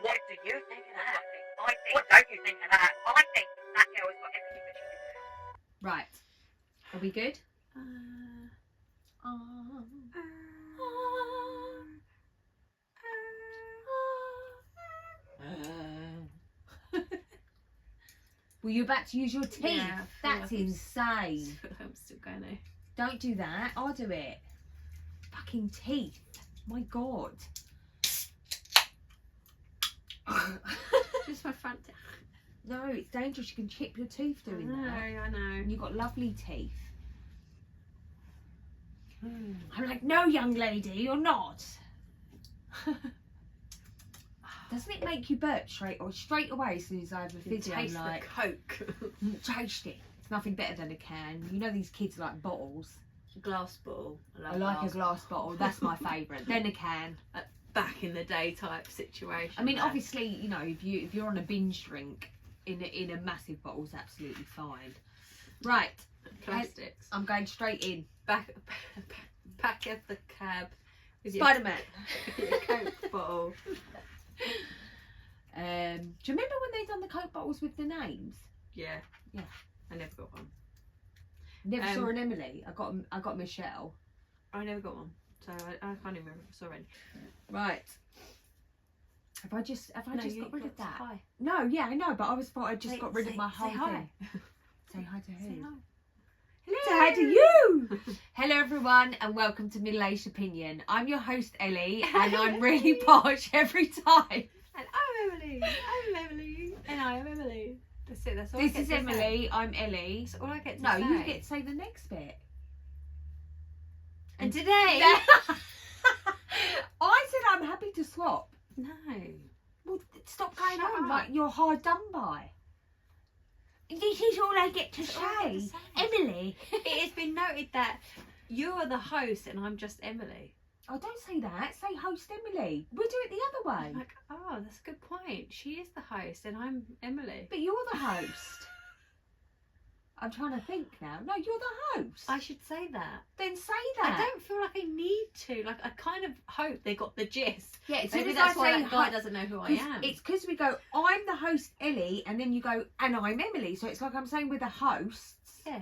What do you think of that? What don't you think of that? I think that girl has got everything that she deserves. Right. Are we good? Were you about to use your teeth? Yeah, That's insane. I'm still going to. Don't do that. I'll do it. Fucking teeth. My God. Just my front teeth. No, it's dangerous. You can chip your tooth doing that. I know. And you've got lovely teeth. I'm like, no, young lady, you're not. Doesn't it make you burp straight away as soon as I have a video? Taste like, the Coke. Taste it. It's nothing better than a can. You know these kids like bottles. Glass bottle. I like a glass bottle. That's my favourite. Then a can. Back in the day type situation. I mean, obviously, you know, if you're on a binge drink in a massive bottle, is absolutely fine. Right. Plastics. I'm going straight in. Back of the cab. With Spider-Man. Your Coke bottle. Do you remember when they done the Coke bottles with the names? Yeah. Yeah. I never got one. Never saw an Emily. I got Michelle. I never got one. So I can't even remember if I saw any. Right. Have I just got rid of that? Hi. No, yeah, I know, but I thought I just got rid of my whole say hi. thing. Say hi to who? Say hi. Hello. Say hi to you. Hello everyone and welcome to Middle Aged Opinion. I'm your host Ellie and I'm really posh every time. And I'm Emily. I'm Emily. And I'm Emily. That's it. That's all. This is Emily. I'm Ellie. That's all I get to No, say. you get to say the next bit. And today, I said I'm happy to swap. no. Well, stop going Shut on up. like you're hard done by. This is all I get to That's all I get say. to say. Emily. It has been noted that you're the host and I'm just Emily. Oh, don't say that. Say host Emily. We'll do it the other way. I'm like, oh, that's a good point. She is the host and I'm Emily. But you're the host. I'm trying to think now. No, you're the host. I should say that. Then say that. I don't feel like I need to. Like, I kind of hope they got the gist. Yeah, as soon Maybe as that's I why say that guy ho- doesn't know who I 'cause am. It's because we go, I'm the host Ellie, and then you go, and I'm Emily. So it's like I'm saying we're the hosts. Yeah.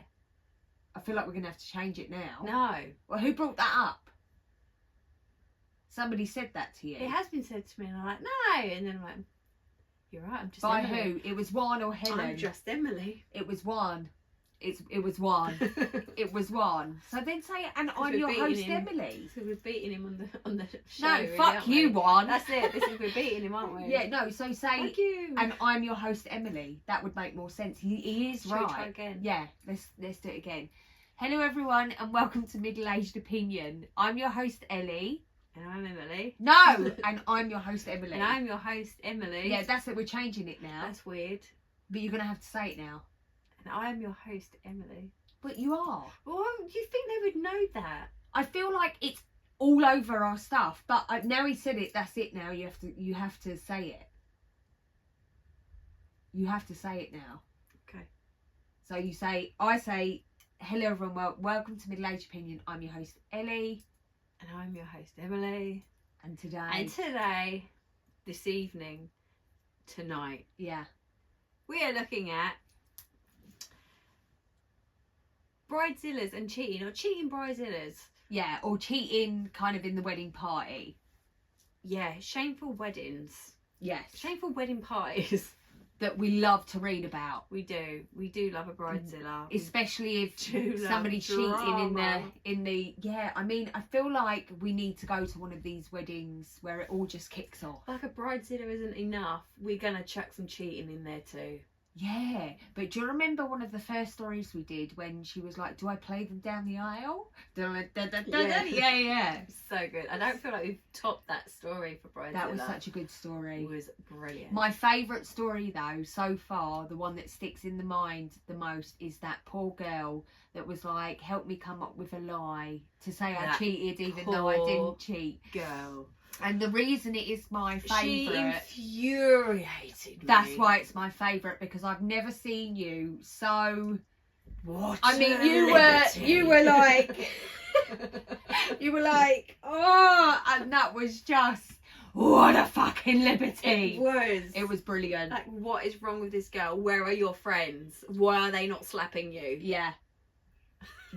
I feel like we're going to have to change it now. No. Well, who brought that up? Somebody said that to you. It has been said to me and I'm like, no. And then I'm like, you're right, I'm just By Emily. who? It was Juan or Helen? I'm just Emily. It was Juan. It was Juan. It was Juan. So then say, and I'm we're your beating host him. Emily. So we're beating him on the show. No, really, fuck aren't you, we? Juan. That's it. This is we're beating him, aren't we? Yeah, no. So say, Thank you. and I'm your host Emily. That would make more sense. He is Shall we right. try again? Yeah, let's do it again. Hello everyone and welcome to Middle Aged Opinion. I'm your host Ellie. And I'm Emily. No, and I'm your host Emily. And I'm your host Emily. Yeah, that's it. We're changing it now. That's weird. But you're gonna have to say it now. And I am your host Emily. But you are. Well, do you think they would know that? I feel like it's all over our stuff. But now he said it. That's it. Now you have to say it. You have to say it now. Okay. So you say, I say, hello everyone. Welcome to Middle Aged Opinion. I'm your host Ellie. And I'm your host Emily. And today. And today, this evening, tonight, Yeah. we are looking at bridezillas and cheating, or cheating bridezillas. Yeah, or cheating kind of in the wedding party. Yeah, shameful weddings. Yes. Shameful wedding parties. That we love to read about. We do love a bridezilla. Especially if do love somebody's cheating drama. in the yeah, I mean, I feel like we need to go to one of these weddings where it all just kicks off. Like a bridezilla isn't enough, we're gonna chuck some cheating in there too. Yeah, but do you remember one of the first stories we did when she was like, do I play them down the aisle? Yeah. So good. I don't feel like we've topped that story for bridezilla. That was such a good story. It was brilliant. My favourite story though, so far, the one that sticks in the mind the most is that poor girl that was like, help me come up with a lie to say I That cheated even though I poor didn't cheat. girl. And the reason it is my She favourite, infuriated me. that's why it's my favourite, because I've never seen you so, What? I mean, you were like, you were like, oh, and that was just, what a fucking fucking liberty. It was brilliant. like, what is wrong with this girl? Where are your friends? Why are they not slapping you? Yeah.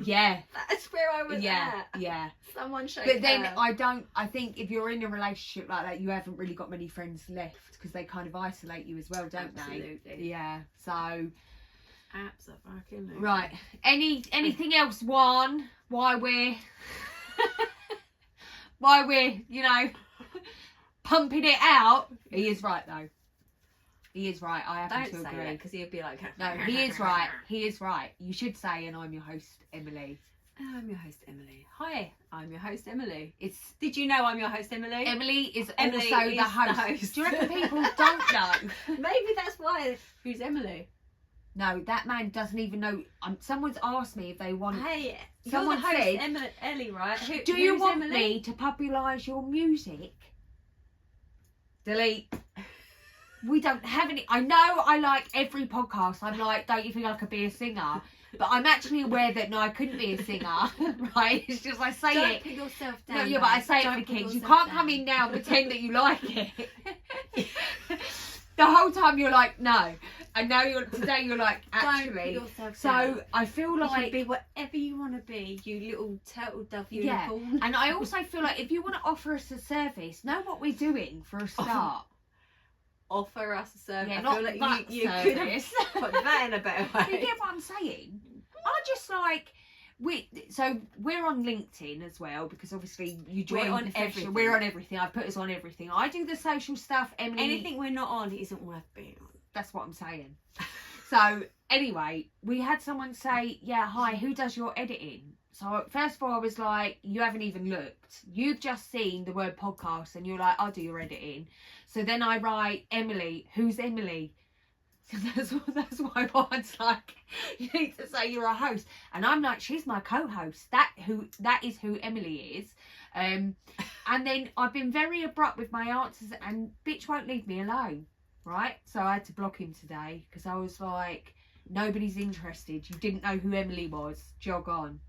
Yeah. That's where I was Yeah. at. Yeah. Someone shake But then her. I think if you're in a relationship like that, you haven't really got many friends left because they kind of isolate you as well, don't Absolutely. they? Yeah. So. Absolutely. Right. Anything else, Juan? Why we're pumping it out? He is right though. He is right. I happen Don't to say agree. that because he'd be like, No, he is right. He is right. You should say, and I'm your host, Emily. I'm your host, Emily. Hi, I'm your host, Emily. It's Did you know I'm your host, Emily? Emily is Emily also is the host. Do you reckon people don't know? Maybe that's why. Who's Emily? No, that man doesn't even know. Someone's asked me if they want. Hey, Someone you're the host, said, Ellie, right? Do you who's want Emily? me to popularise your music? Delete. We don't have any. I know I like every podcast. I'm like, don't you think I could be a singer? But I'm actually aware that no, I couldn't be a singer. Right? It's just I say Don't it. put yourself down. No, yeah, but I say it for the kids. You can't come in now and pretend that you like it. The whole time you're like, no. And now today you're like, actually. Don't put yourself So down. I feel You like. can be whatever you want to be, you little turtle dove Yeah. unicorn. And I also feel like if you want to offer us a service, know what we're doing for a start. Offer us a service. Yeah, I not feel like that you could have service. put that in a better way. You get what I'm saying? I just like we're on LinkedIn as well because obviously you join We're on professional- everything. We're on everything. I put us on everything. I do the social stuff. Emily, Anything we're not on isn't worth being on. that's what I'm saying. So anyway, we had someone say, "Yeah, hi, who does your editing?" So first of all, I was like, "You haven't even looked. You've just seen the word podcast, and you're like, I'll do your editing." So then I write, "Emily, who's Emily?" So that's why Juan's like, you need to say you're a host, and I'm like, she's my co-host. That is who Emily is. And then I've been very abrupt with my answers, and bitch won't leave me alone, right? So I had to block him today because I was like, nobody's interested. You didn't know who Emily was. Jog on.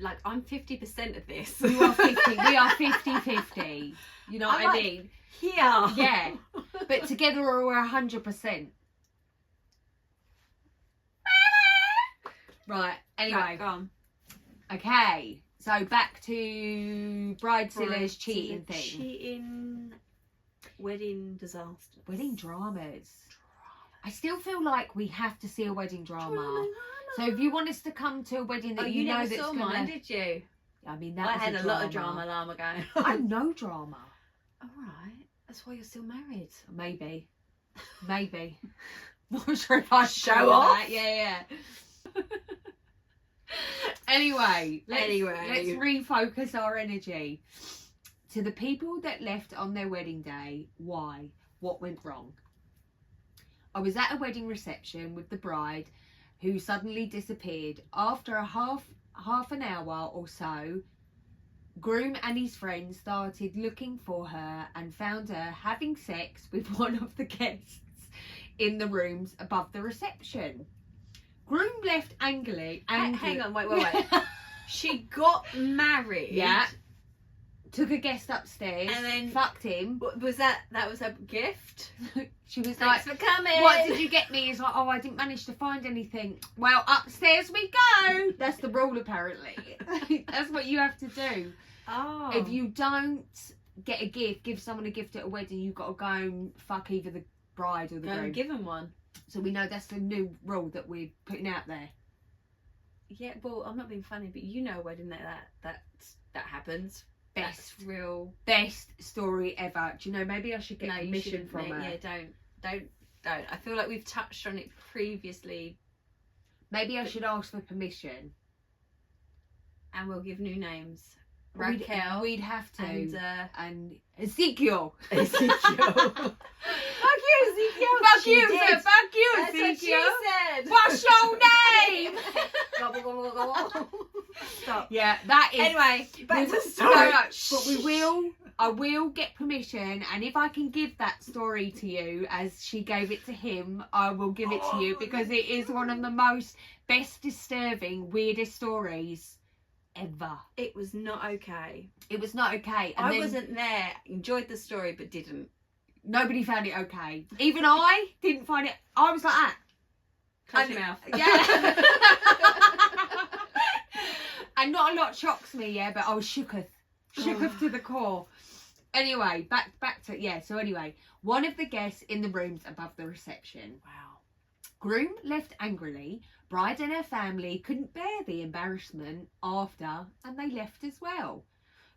Like, I'm 50% of this. You are 50. We are 50-50. You know what I'm I like, mean? Here. Yeah. But together we're 100%. Right, anyway. Right, go on. Okay, so back to Bridezilla's cheating thing. Cheating, wedding disaster. Wedding dramas. I still feel like we have to see a wedding drama. So if you want us to come to a wedding that you know never that's saw gonna... mine, did you? I mean, that I was had a lot of drama drama going on. I'm no drama. All right, that's why you're still married. Maybe. Not sure if I Show off. that. Yeah. Anyway, let's refocus our energy to the people that left on their wedding day. Why? What went wrong? I was at a wedding reception with the bride who suddenly disappeared. After a half an hour or so, groom and his friends started looking for her and found her having sex with one of the guests in the rooms above the reception. Groom left angrily. Hang on, wait. She got married. Yeah. Took a guest upstairs And then- fucked him. Was that was a gift? She was Thanks like, for coming. "What did you get me?" He's like, "Oh, I didn't manage to find anything." Well, upstairs we go. That's the rule, apparently. That's what you have to do. Oh. If you don't get a gift, give someone a gift at a wedding, you've got to go and fuck either the bride or the go groom. and give him one. So we know that's the new rule that we're putting out there. Yeah, well, I'm not being funny, but you know a wedding that happens. Best That's real. Best story ever. Do you know, maybe I should get No, you permission shouldn't, from mate. her. Yeah, don't. I feel like we've touched on it previously, Maybe I should ask for permission. and we'll give new names. We'd Raquel we'd have to. and Ezekiel. Ezekiel. Fuck you, Ezekiel. Fuck She you, did. sir. Fuck you, That's what she Ezekiel. said. What's your name? Gobble, gobble, gobble. Stop. Yeah, that is. Anyway, back to the No, story. but I will get permission, and if I can give that story to you as she gave it to him, I will give it to you because it is one of the most best disturbing, weirdest stories ever. It was not okay. It was not okay. And I then, wasn't there. Enjoyed the story, but didn't. Nobody found it okay. Even I didn't find it. I was like that. Close your mouth. Yeah. And not a lot shocks me, yeah, but I was shooketh to the core. Anyway, back to, yeah, so anyway, one of the guests in the rooms above the reception. Wow. Groom left angrily. Bride and her family couldn't bear the embarrassment after, and they left as well.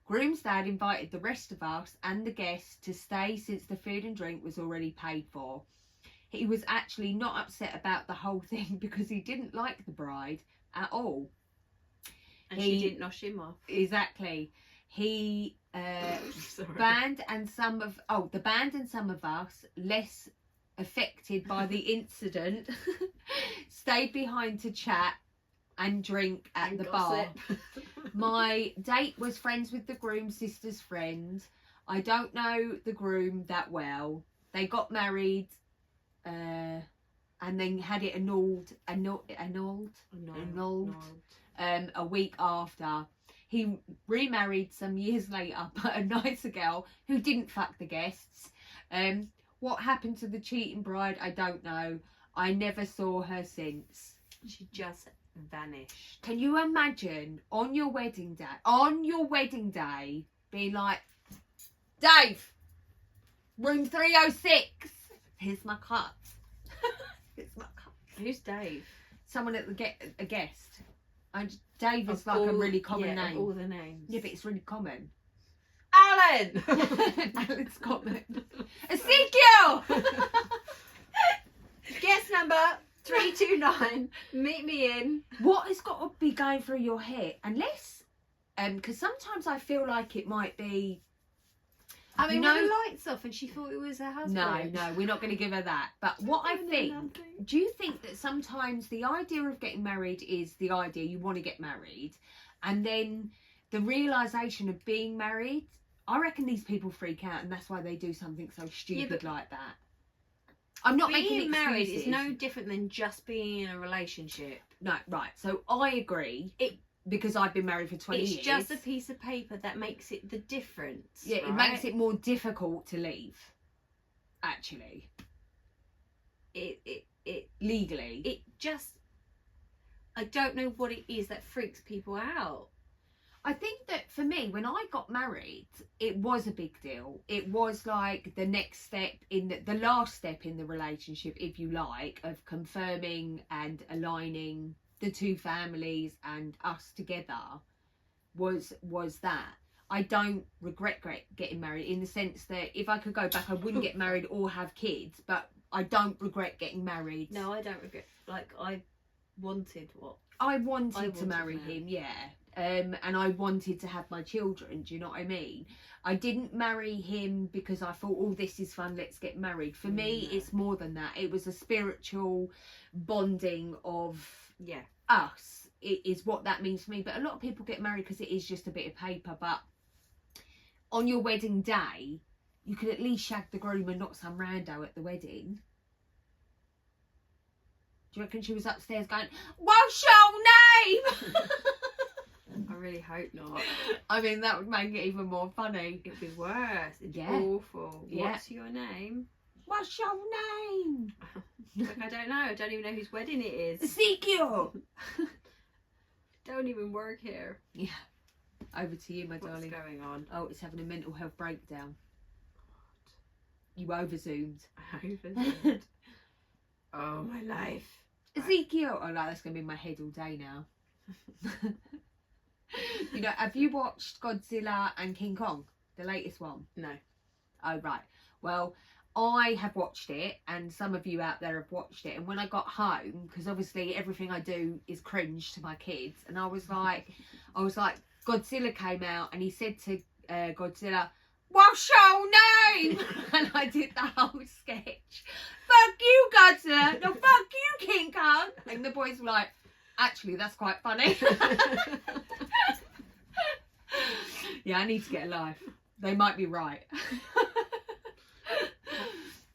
Groom's dad invited the rest of us and the guests to stay since the food and drink was already paid for. He was actually not upset about the whole thing because he didn't like the bride at all. And she didn't nosh him off. Exactly. He the band and some of us less affected by the incident stayed behind to chat and drink at the bar. My date was friends with the groom's sister's friend. I don't know the groom that well. They got married and then had it annulled a week after. He remarried some years later, but a nicer girl who didn't fuck the guests. What happened to the cheating bride, I don't know. I never saw her since. She just vanished. Can you imagine on your wedding day, being like, Dave, room 306, here's my cut. Here's my cut. Who's Dave? Someone at a guest. And Dave is like a really common name. Of all the names. Yeah, but it's really common. Alan! Alan's common. Ezekiel! Guest number 329. Meet me in. What has got to be going through your head? Unless, because sometimes I feel like it might be. I mean, when the lights off and she thought it was her husband. No, we're not going to give her that. But what I think, do you think that sometimes the idea of getting married is the idea you want to get married, and then the realisation of being married, I reckon these people freak out and that's why they do something so stupid like that. I'm not making excuses. Being married is no different than just being in a relationship. No, right. So I agree. Because I've been married for 20 years. It's just a piece of paper that makes it the difference. Yeah, right? It makes it more difficult to leave. Actually. Legally. It just, I don't know what it is that freaks people out. I think that for me, when I got married, it was a big deal. It was like the next step in the last step in the relationship, if you like, of confirming and aligning the two families and us together was that. I don't regret getting married in the sense that if I could go back, I wouldn't get married or have kids, but I don't regret getting married. No, I don't regret. Like, I wanted to marry him, yeah. And I wanted to have my children, do you know what I mean? I didn't marry him because I thought, oh, this is fun, let's get married. For me, it's more than that. It was a spiritual bonding of us. It is what that means to me. But a lot of people get married because it is just a bit of paper. But on your wedding day, you could at least shag the groom and not some rando at the wedding. Do you reckon she was upstairs going, what's your name? I really hope not. I mean, that would make it even more funny. It'd be worse. It'd be awful. Yeah. What's your name? What's your name? Like, I don't know. I don't even know whose wedding it is. Ezekiel! Don't even work here. Yeah. Over to you, my darling. What's going on? Oh, it's having a mental health breakdown. You overzoomed. I overzoomed. Oh, my life. Ezekiel! Oh, no, that's going to be in my head all day now. You know, have you watched Godzilla and King Kong? The latest one? No. Oh, right. Well, I have watched it, and some of you out there have watched it. And when I got home, because obviously everything I do is cringe to my kids, and I was like, Godzilla came out, and he said to Godzilla, what's your name? And I did the whole sketch. Fuck you, Godzilla. No, fuck you, King Kong. And the boys were like, actually, that's quite funny. Yeah, I need to get a life. They might be right.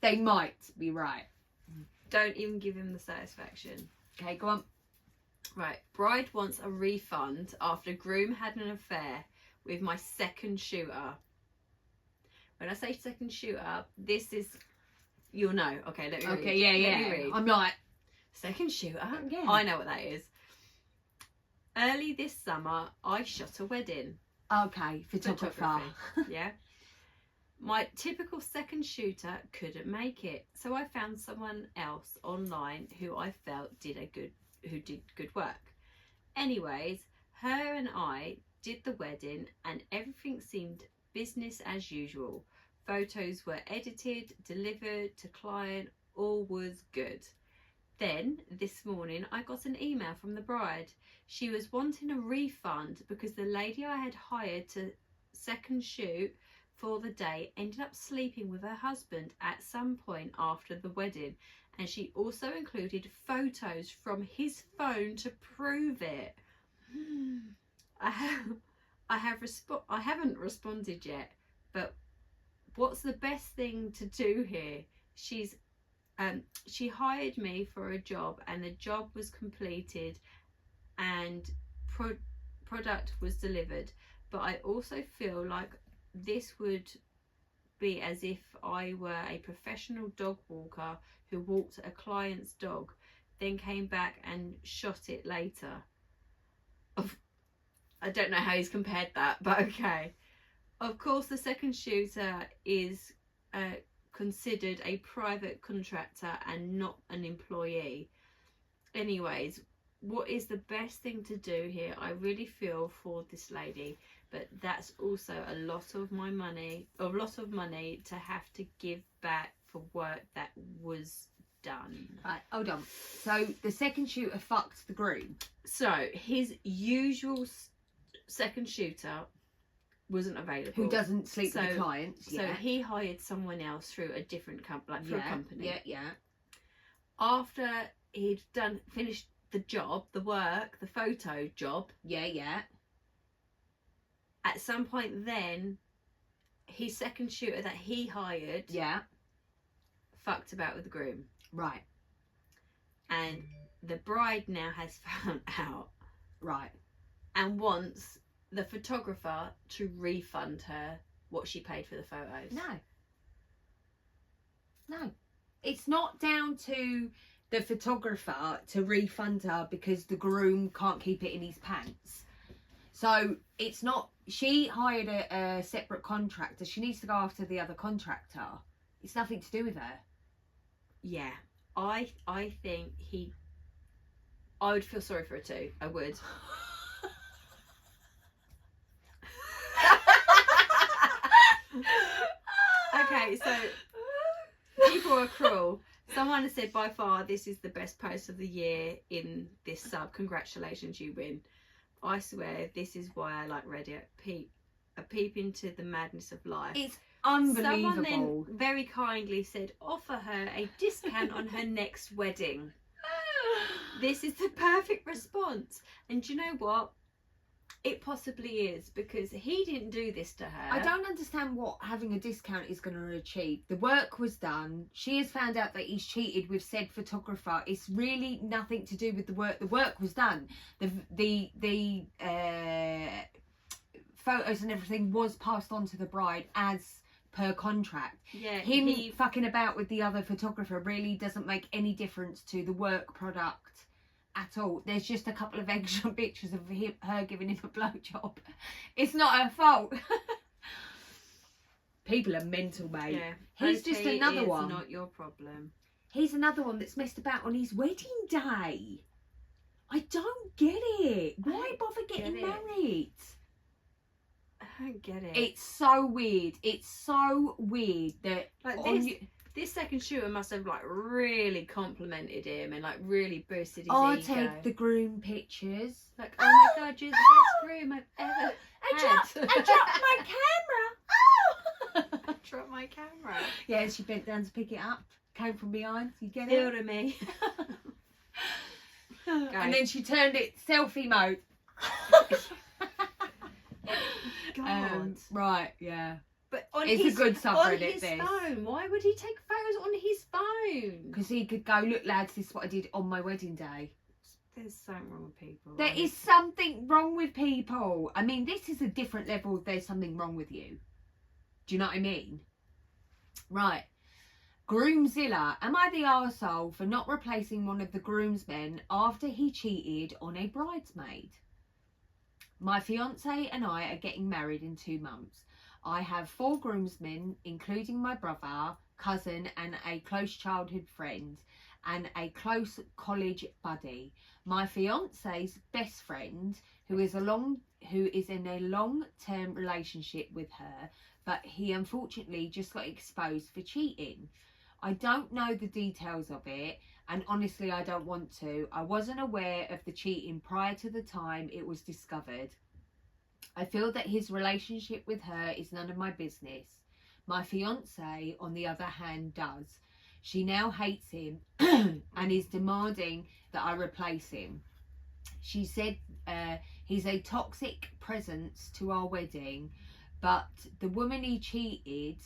They might be right. Don't even give him the satisfaction. Okay, go on. Right. Bride wants a refund after groom had an affair with my second shooter. When I say second shooter, this is, you'll know. Okay, let me read. Okay, yeah. Let me read. I'm like, Second shooter? Yeah. I know what that is. Early this summer, I shot a wedding. okay, photographer. Yeah. My typical second shooter couldn't make it, so I found someone else online who I felt did good work. Anyways, her and I did the wedding and everything seemed business as usual. Photos were edited, delivered to client, all was good. Then this morning I got an email from the bride. She was wanting a refund because the lady I had hired to second shoot for the day ended up sleeping with her husband at some point after the wedding, and she also included photos from his phone to prove it. I haven't responded yet, but what's the best thing to do here? She hired me for a job and the job was completed and product was delivered, but I also feel like this would be as if I were a professional dog walker who walked a client's dog, then came back and shot it later. I don't know how he's compared that, but okay. Of course, the second shooter is considered a private contractor and not an employee. Anyways, what is the best thing to do here? I really feel for this lady, but that's also a lot of money to have to give back for work that was done. Right, hold on. So the second shooter fucked the groom. So his usual second shooter wasn't available. Who doesn't sleep with the clients. So he hired someone else through a different company, like through a company. Yeah. After he'd finished the job, the work, the photo job. Yeah. At some point then, his second shooter that he hired. Yeah. Fucked about with the groom. Right. And the bride now has found out. Right. And wants the photographer to refund her what she paid for the photos. No. It's not down to the photographer to refund her because the groom can't keep it in his pants. So it's not, she hired a separate contractor. She needs to go after the other contractor. It's nothing to do with her. Yeah. I think I would feel sorry for her too. I would. Okay, so people are cruel. Someone has said by far this is the best post of the year in this sub. Congratulations, you win. I swear this is why I like Reddit. A peep into the madness of life. It's unbelievable. Someone then very kindly said offer her a discount on her next wedding. This is the perfect response. And do you know what? It possibly is, because he didn't do this to her. I don't understand what having a discount is going to achieve. The work was done. She has found out that he's cheated with said photographer. It's really nothing to do with the work. The work was done. The photos and everything was passed on to the bride as per contract. Yeah, Him fucking about with the other photographer really doesn't make any difference to the work product at all. There's just a couple of extra pictures of her giving him a blowjob. It's not her fault. People are mental, mate. Yeah. He's just another one. It's not your problem. He's another one that's messed about on his wedding day. I don't get it. Why bother getting married? I don't get it. It's so weird. It's so weird that like this second shooter must have like really complimented him and like really boosted his ego. Take the groom pictures. Like, oh my god, you're the best groom I've ever I dropped my camera. I dropped my camera. Yeah, and she bent down to pick it up. Came from behind. You get Feel it? to me. And then she turned it selfie mode. God. Right, yeah. But on It's his, a good subreddit, on his this. phone. Why would he take photos on his phone? Because he could go, look lads, this is what I did on my wedding day. There's something wrong with people. There is something wrong with people. I mean, this is a different level of there's something wrong with you. Do you know what I mean? Right. Groomzilla. Am I the arsehole for not replacing one of the groomsmen after he cheated on a bridesmaid? My fiance and I are getting married in 2 months. I have 4 groomsmen, including my brother, cousin, and a close childhood friend, and a close college buddy. My fiance's best friend, who is in a long-term relationship with her, but he unfortunately just got exposed for cheating. I don't know the details of it, and honestly I don't want to. I wasn't aware of the cheating prior to the time it was discovered. I feel that his relationship with her is none of my business. My fiance, on the other hand, does. She now hates him and is demanding that I replace him. She said he's a toxic presence to our wedding, but the woman he cheated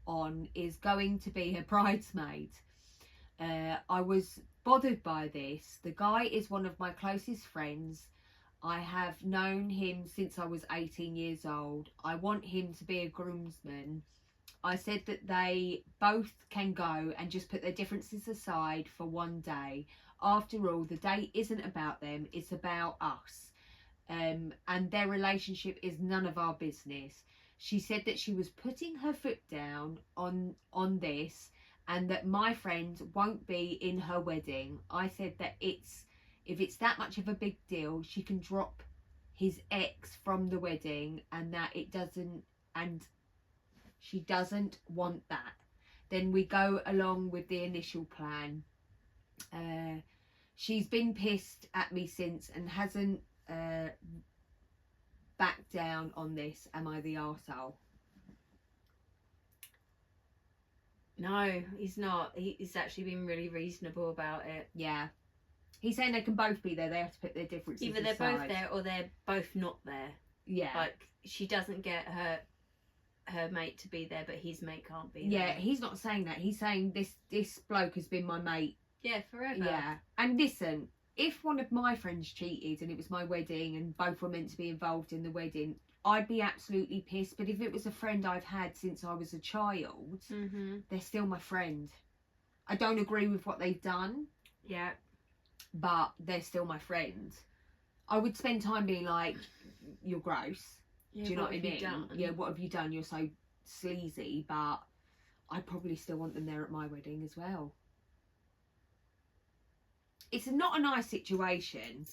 on is going to be her bridesmaid. I was bothered by this. The guy is one of my closest friends. I have known him since I was 18 years old. I want him to be a groomsman. I said that they both can go and just put their differences aside for one day. After all, the day isn't about them, it's about us. And their relationship is none of our business. She said that she was putting her foot down on this, and that my friend won't be in her wedding. I said that if it's that much of a big deal, she can drop his ex from the wedding, and that she doesn't want that. Then we go along with the initial plan. She's been pissed at me since and hasn't backed down on this. Am I the arsehole? No, he's not. He's actually been really reasonable about it. Yeah. He's saying they can both be there. They have to put their differences Either they're aside. both there or they're both not there. Yeah. Like, she doesn't get her mate to be there, but his mate can't be there. Yeah, he's not saying that. He's saying this bloke has been my mate. Yeah, forever. Yeah. And listen, if one of my friends cheated and it was my wedding and both were meant to be involved in the wedding, I'd be absolutely pissed. But if it was a friend I've had since I was a child, they're still my friend. I don't agree with what they've done. Yeah. But they're still my friend. I would spend time being like, you're gross. Yeah, do you know what I mean? done? Yeah, what have you done? You're so sleazy. But I'd probably still want them there at my wedding as well. It's not a nice situation,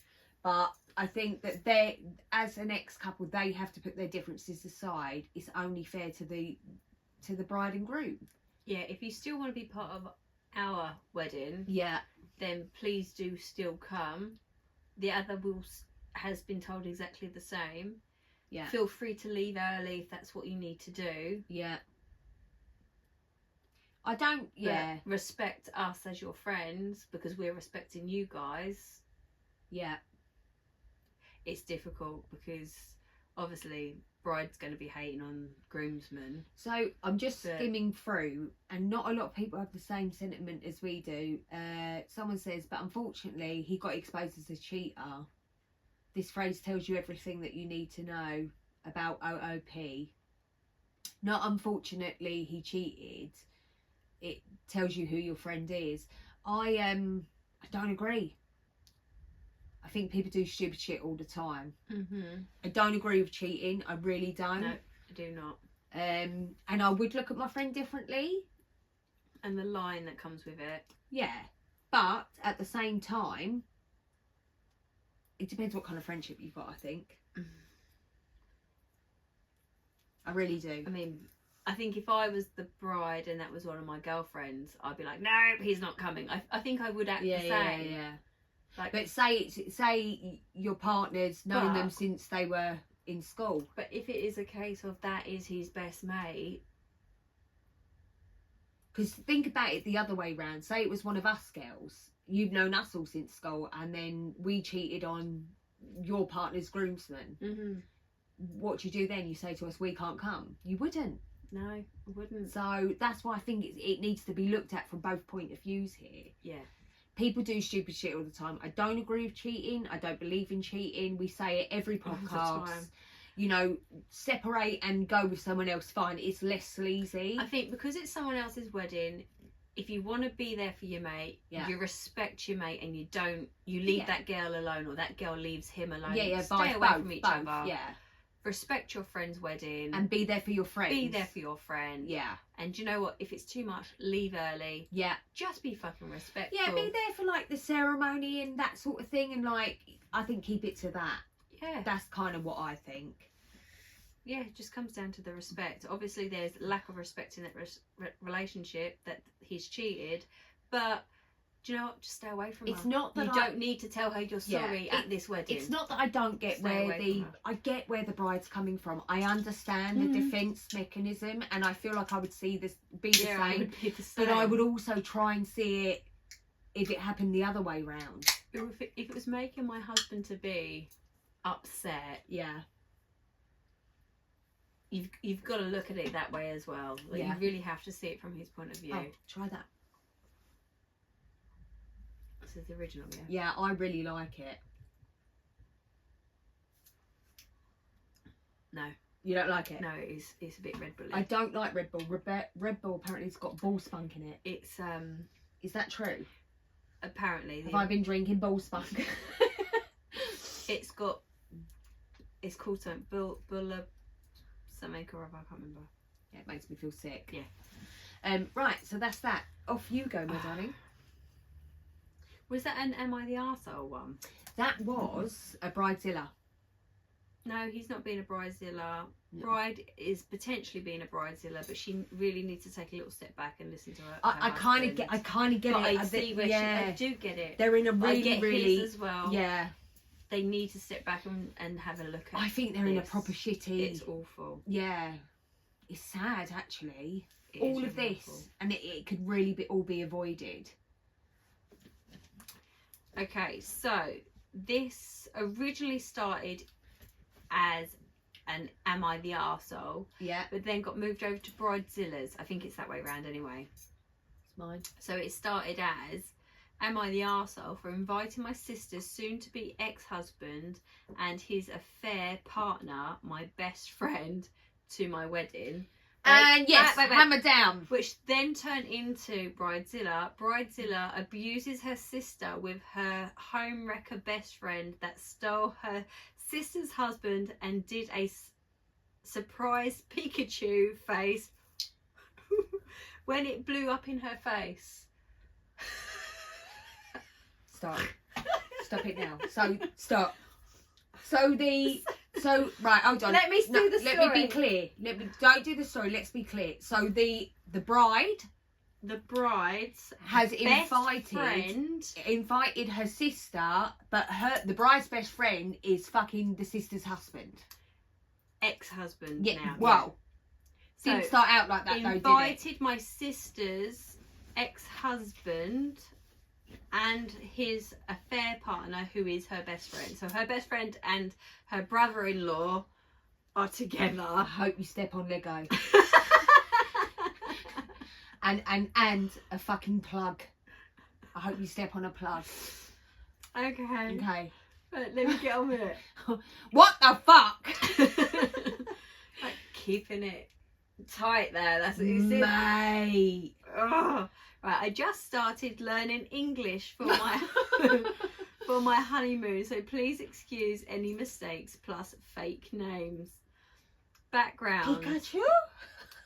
but I think that they, as an ex-couple, they have to put their differences aside. It's only fair to the bride and groom. Yeah, if you still want to be part of our wedding, Yeah. then please do still come. The other has been told exactly the same. Yeah. Feel free to leave early if that's what you need to do. Yeah. I don't, yeah. But respect us as your friends, because we're respecting you guys. Yeah. It's difficult because obviously bride's going to be hating on groomsmen. So I'm just skimming through, and not a lot of people have the same sentiment as we do. Someone says, but unfortunately he got exposed as a cheater. This phrase tells you everything that you need to know about OOP. Not unfortunately he cheated. It tells you who your friend is. I don't agree. I think people do stupid shit all the time. I don't agree with cheating. I really don't. No, I do not. And I would look at my friend differently. And the line that comes with it. Yeah. But at the same time, it depends what kind of friendship you've got, I think. I really do. I mean, I think if I was the bride and that was one of my girlfriends, I'd be like, no, he's not coming. I think I would act the same. Yeah. Like, but say your partner's known them since they were in school. But if it is a case of that is his best mate. Because think about it the other way round. Say it was one of us girls. You've known us all since school, and then we cheated on your partner's groomsman. What do you do then? You say to us, we can't come. You wouldn't. No, I wouldn't. So that's why I think it needs to be looked at from both point of views here. Yeah. People do stupid shit all the time. I don't agree with cheating. I don't believe in cheating. We say it every podcast. you know, separate and go with someone else, fine. It's less sleazy. I think because it's someone else's wedding, if you want to be there for your mate, you respect your mate, and you leave that girl alone, or that girl leaves him alone. Stay away from each other. Yeah. Respect your friend's wedding. And be there for your friends. Be there for your friend. Yeah. And you know what? If it's too much, leave early. Yeah. Just be fucking respectful. Yeah, be there for like the ceremony and that sort of thing, and like, I think keep it to that. Yeah. That's kind of what I think. Yeah, it just comes down to the respect. Obviously, there's lack of respect in that relationship, that he's cheated, but do you know what? Just stay away from her. It's not that you don't need to tell her you're sorry at this wedding. It's not that I don't get I get where the bride's coming from. I understand the defence mechanism, and I feel like I would see this be the same. I would be the same. But I would also try and see it if it happened the other way round. If it was making my husband to be upset, yeah. You've got to look at it that way as well. Like, you really have to see it from his point of view. Oh, try that. This is the original, yeah. Yeah, I really like it. No. You don't like it? No, it's a bit Red Bull. I don't like Red Bull. Red Bull apparently has got ball spunk in it. It's Is that true? Apparently. Have I been drinking ball spunk? It's called something Bulla something or other, I can't remember. Yeah, it makes me feel sick. Yeah. Right, so that's that. Off you go, my darling. Was that an Am I the Arsehole one? That was a Bridezilla. No, he's not being a Bridezilla. No. Bride is potentially being a Bridezilla, but she really needs to take a little step back and listen to her. I kind of get it. I see where I do get it. They're in a I get really his as well. Yeah. They need to step back and have a look at. I think they're in a proper shitty. It's awful. Yeah, it's sad actually. It all is of really this, awful. and it could really be avoided. Okay, so this originally started as an Am I the Arsehole? Yeah, But then got moved over to Bridezillas. I think it's that way round anyway. it's mine. So it started as Am I the Arsehole for inviting my sister's soon-to-be ex-husband and his affair partner, my best friend, to my wedding. And yes, wait. hammer down. Which then turned into Bridezilla. Bridezilla abuses her sister with her homewrecker best friend that stole her sister's husband and did a surprise Pikachu face when it blew up in her face. Stop it now. So stop. So right, hold on. Let me do the story. Let me be clear. Don't do the story. Let's be clear. So the bride has invited her sister, but the bride's best friend is fucking the sister's husband. Ex-husband. Yeah. Now. Well, So didn't start out like that though, did it? Invited my sister's ex-husband and his affair partner, who is her best friend. So her best friend and her brother-in-law are together. I hope you step on Lego. and a fucking plug. I hope you step on a plug. Okay. But let me get on with it. What the fuck? Like keeping it tight there. That's what you said. Mate. Oh. Right, I just started learning English for my for my honeymoon, so please excuse any mistakes plus fake names. Background. Pikachu?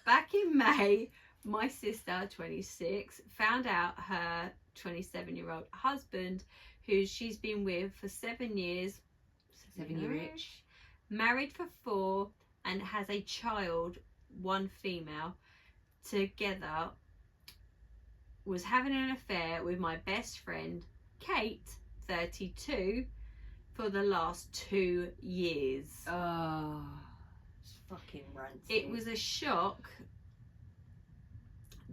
Back in May, my sister, 26, found out her 27-year-old husband, who she's been with for 7 years, 7 year-ish, married for 4, and has a child, 1 female, together, was having an affair with my best friend, Kate, 32, for the last 2 years. Oh, it's fucking ranty. It was a shock.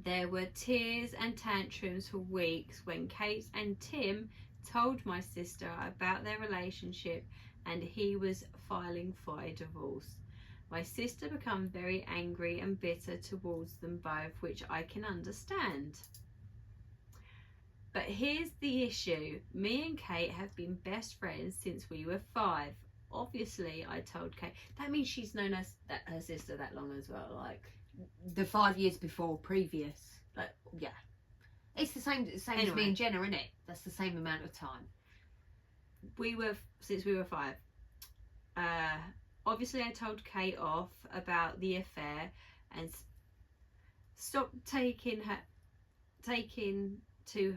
There were tears and tantrums for weeks when Kate and Tim told my sister about their relationship and he was filing for a divorce. My sister became very angry and bitter towards them both, which I can understand. But here's the issue. Me and Kate have been best friends since we were 5. obviously I told Kate. That means she's known her sister that long as well. Like the 5 years before, previous. Like, yeah. It's the same as Anyway. me and Jenna, isn't it? That's the same amount of time. Since we were 5. Obviously I told Kate off about the affair and stopped taking to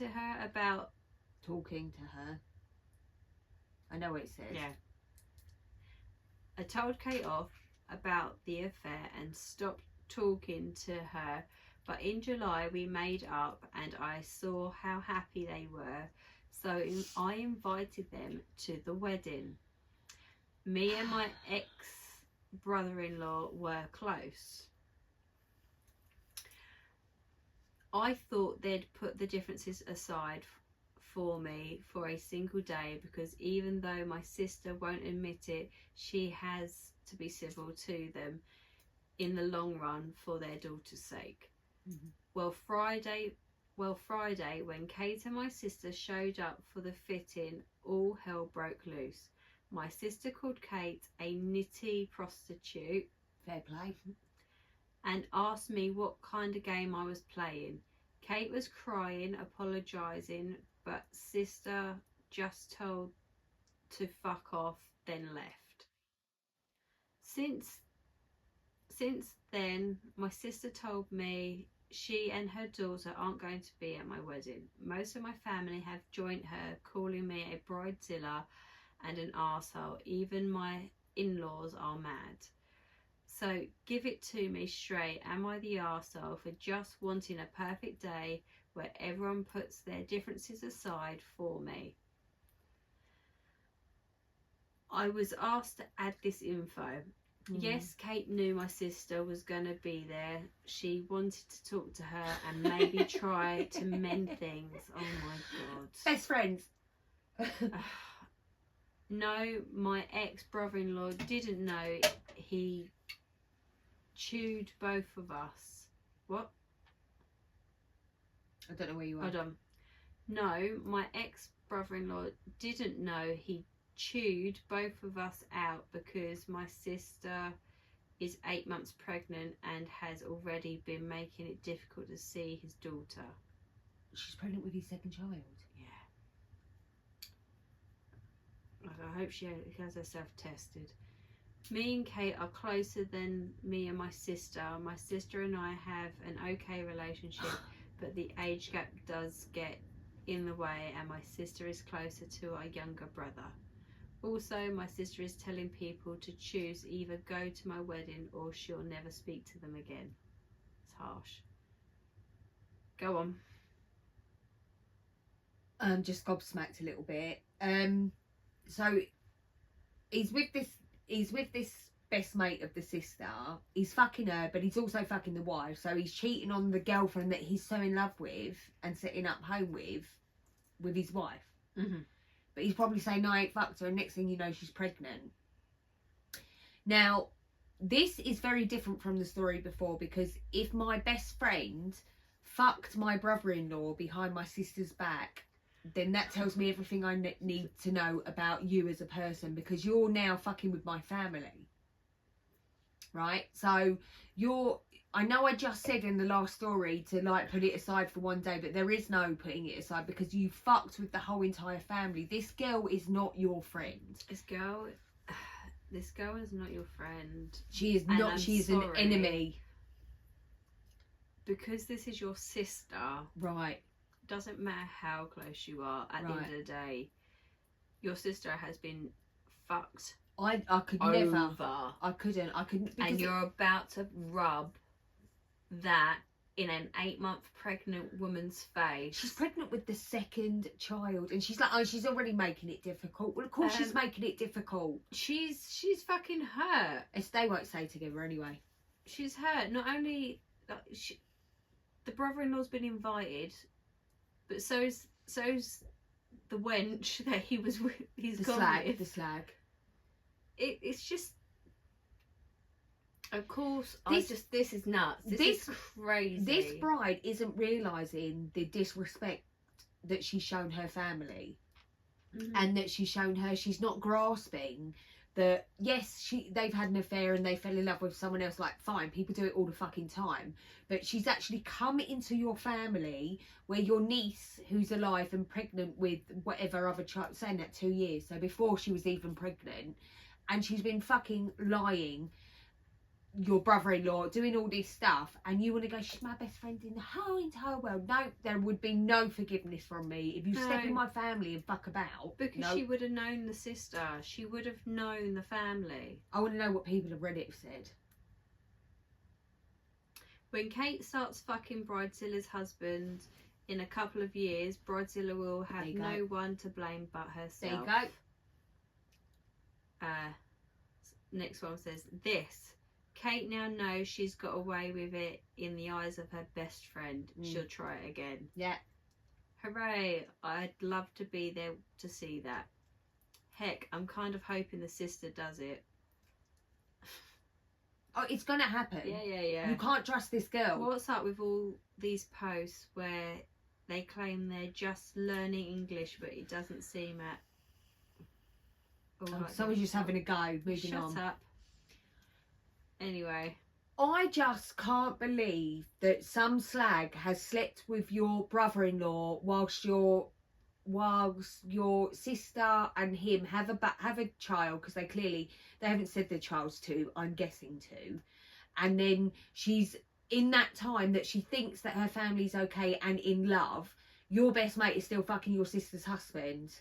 her about Talking to her. I know what it says. yeah. I told Kate off about the affair and stopped talking to her, but in July we made up and I saw how happy they were, so I invited them to the wedding. Me and my ex-brother-in-law were close. I thought they'd put the differences aside for me for a single day, because even though my sister won't admit it, she has to be civil to them in the long run for their daughter's sake. Mm-hmm. Well, Friday, when Kate and my sister showed up for the fitting, all hell broke loose. My sister called Kate a nitty prostitute. Fair play. And asked me what kind of game I was playing. Kate was crying, apologising, but sister just told to fuck off, then left. Since then, my sister told me she and her daughter aren't going to be at my wedding. Most of my family have joined her, calling me a bridezilla and an arsehole. Even my in-laws are mad. So give it to me straight. Am I the arsehole for just wanting a perfect day where everyone puts their differences aside for me? I was asked to add this info. Yes, Kate knew my sister was going to be there. She wanted to talk to her and maybe try to mend things. Oh my God. Best friends. No, my ex-brother-in-law didn't know he chewed both of us. What? I don't know where you are. Hold on. No, my ex-brother-in-law didn't know he chewed both of us out because my sister is 8 months pregnant and has already been making it difficult to see his daughter. She's pregnant with his second child. Yeah. I hope she has herself tested. Me and Kate are closer than me and my sister. My sister and I have an okay relationship, but the age gap does get in the way, and my sister is closer to our younger brother. Also, my sister is telling people to choose either go to my wedding or she'll never speak to them again. It's harsh. Go on. Just gobsmacked a little bit. So he's with this best mate of the sister. He's fucking her, but he's also fucking the wife. So he's cheating on the girlfriend that he's so in love with and setting up home with his wife. Mm-hmm. But he's probably saying, no, I ain't fucked her, and next thing you know, she's pregnant. Now, this is very different from the story before, because if my best friend fucked my brother-in-law behind my sister's back, then that tells me everything I need to know about you as a person, because you're now fucking with my family. Right? So, I know I just said in the last story to like put it aside for one day, but there is no putting it aside, because you fucked with the whole entire family. This girl is not your friend. This girl is not your friend. She is not. She is an enemy. Because this is your sister. Right. Doesn't matter how close you are. At the end of the day, your sister has been fucked. I could over. never. I couldn't. And you're about to rub that in an 8-month pregnant woman's face. She's pregnant with the second child, and she's like, oh, she's already making it difficult. Well, of course she's making it difficult. She's fucking hurt. They won't stay together anyway. She's hurt. Not only the brother-in-law's been invited, but so's the wench that he was with. He's gone with. The slag. It's just. Of course, this is nuts. This is crazy. This bride isn't realising the disrespect that she's shown her family. and that she's shown her she's not grasping that, yes, they've had an affair and they fell in love with someone else. Like, fine, people do it all the fucking time, but she's actually come into your family where your niece, who's alive and pregnant with whatever other child, saying that 2 years, so before she was even pregnant, and she's been fucking lying, your brother-in-law, doing all this stuff, and you want to go, she's my best friend in the whole entire world. No, there would be no forgiveness from me if you step in my family and fuck about. Because she would have known the sister. She would have known the family. I want to know what people have Reddit have said. When Kate starts fucking Bridezilla's husband in a couple of years, Bridezilla will have no one to blame but herself. There you go. Next one says, this. Kate now knows she's got away with it in the eyes of her best friend. She'll try it again. Yeah. Hooray. I'd love to be there to see that. Heck, I'm kind of hoping the sister does it. Oh, it's going to happen. Yeah. You can't trust this girl. What's up with all these posts where they claim they're just learning English, but it doesn't seem at... Someone's just having a go. Moving on. Shut up. Anyway, I just can't believe that some slag has slept with your brother-in-law whilst your sister and him have a child, because they haven't said the child's two, I'm guessing two, and then she's in that time that she thinks that her family's okay and in love. Your best mate is still fucking your sister's husband.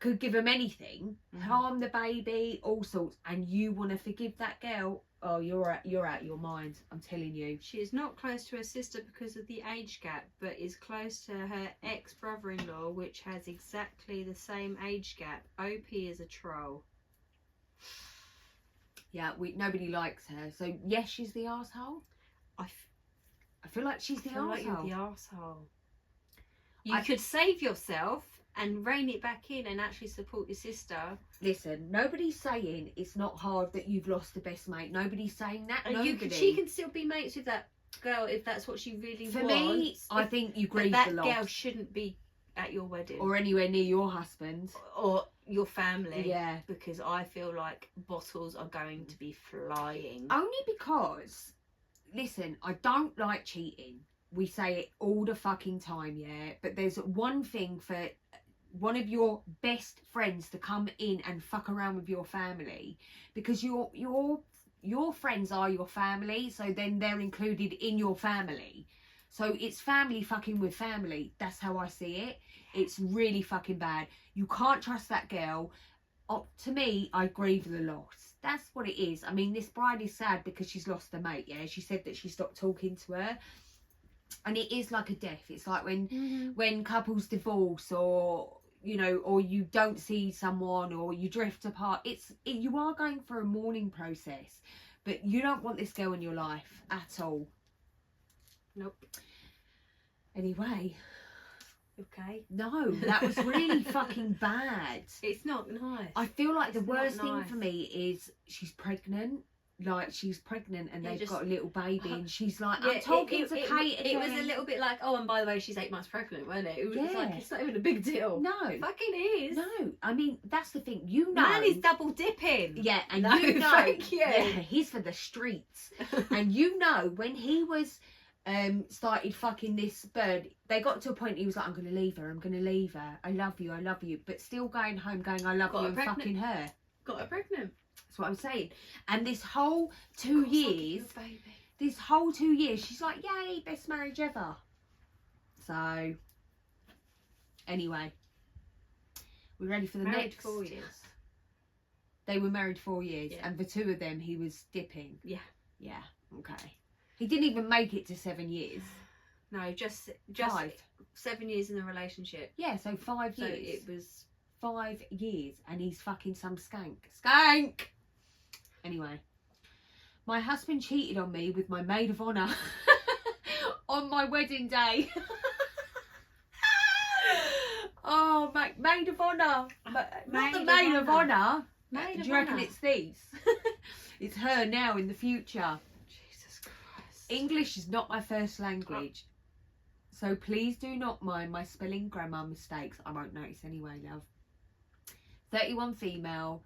Could give him anything, harm the baby, all sorts, and you want to forgive that girl? Oh, you're out your mind, I'm telling you. She is not close to her sister because of the age gap, but is close to her ex-brother-in-law, which has exactly the same age gap. OP is a troll. Yeah, nobody likes her, so yes, she's the arsehole. I feel like she's the arsehole. Like you're the arsehole. You could save yourself and rein it back in and actually support your sister. Listen, nobody's saying it's not hard that you've lost the best mate. Nobody's saying that. She can still be mates with that girl if that's what she really wants. For me, I think you grieve the loss. That girl shouldn't be at your wedding. Or anywhere near your husband. Or your family. Yeah. Because I feel like bottles are going to be flying. Only because, listen, I don't like cheating. We say it all the fucking time, yeah? But there's one thing for one of your best friends to come in and fuck around with your family, because your friends are your family, so then they're included in your family. So it's family fucking with family. That's how I see it. It's really fucking bad. You can't trust that girl. To me, I grieve the loss. That's what it is. I mean, this bride is sad because she's lost a mate, yeah? She said that she stopped talking to her. And it is like a death. It's like when couples divorce, or or you don't see someone, or you drift apart. You are going through a mourning process, but you don't want this girl in your life at all. Nope. Anyway. Okay. No, that was really fucking bad. It's not nice. I feel like the worst thing for me is she's pregnant. Like, she's pregnant and they've got a little baby, and she's like, I'm talking to Kate again. It was a little bit like, oh, and by the way, she's 8 months pregnant, wasn't it? It was like, it's not even a big deal. No. Fucking is. No. I mean, that's the thing. You know. Man is double dipping. Yeah, and no, you know. Thank you. Yeah, he's for the streets. And you know, when he was started fucking this bird, they got to a point he was like, I'm going to leave her. I love you. But still going home going, I love you, and fucking her. Got her pregnant. That's what I'm saying. And this whole 2 years, she's like, yay, best marriage ever. So, anyway, we're ready for the next. 4 years. They were married 4 years, and for 2 of them, he was dipping. Yeah. Yeah, okay. He didn't even make it to 7 years. No, just 5. 7 years in the relationship. Yeah, so 5 years. So it was 5 years, and he's fucking some skank. Anyway, my husband cheated on me with my maid of honour on my wedding day. Oh, maid of honour. Not the maid of honour. Do you reckon it's these? It's her now in the future. Jesus Christ. English is not my first language. so please do not mind my spelling grammar mistakes. I won't notice anyway, love. 31 female,